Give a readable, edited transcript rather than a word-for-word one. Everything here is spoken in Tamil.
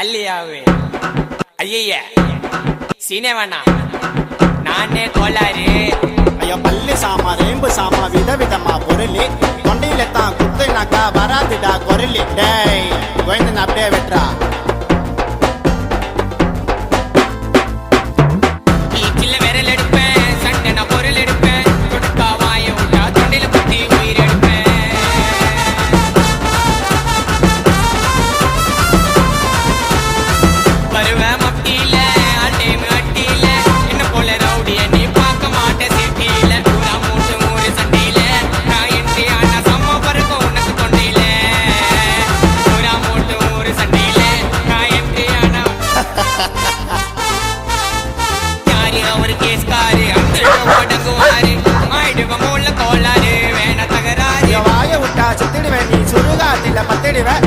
தள்ளியாவே ஐய சீனே வேணாம் நானே கோளாறு ஐயோ பல்லு சாமா ரேம்பு சாமா விதவிதமா பொருளி தொண்டையில தான் குத்துனாக்கா வராதுடா குரலி டேய் கோயந்தன் அப்படியே வெட்டுறா சில்ல விரல் எடுப்பேன் சண்டை நான் பொருள் எடுப்பேன் கொடுக்கா வாய விட்டா தொண்டையில குத்தி உயிர் எடுப்பேன் வருவேன் மட்டியில அட்டேமு அட்டியில என்ன போல ரவுடிய நீ பார்க்க மாட்ட சிட்டியில பூரா மூட்டு மூறு சண்டையில நான் என்று ஆனா சம்ம பறக்கும் உனக்கு தொண்டையில பூரா மூட்டு மூறு சண்டையில நான் என்று ஆனா யாரு அவரு கேஸ்காரு அந்த ஓடங்குவாரு ஆயிடுவ மூல கோளாறு வேண தகராறு வாய விட்டா செத்துடுவேன் நீ சுடுகாட்டில பத்திடுவேன்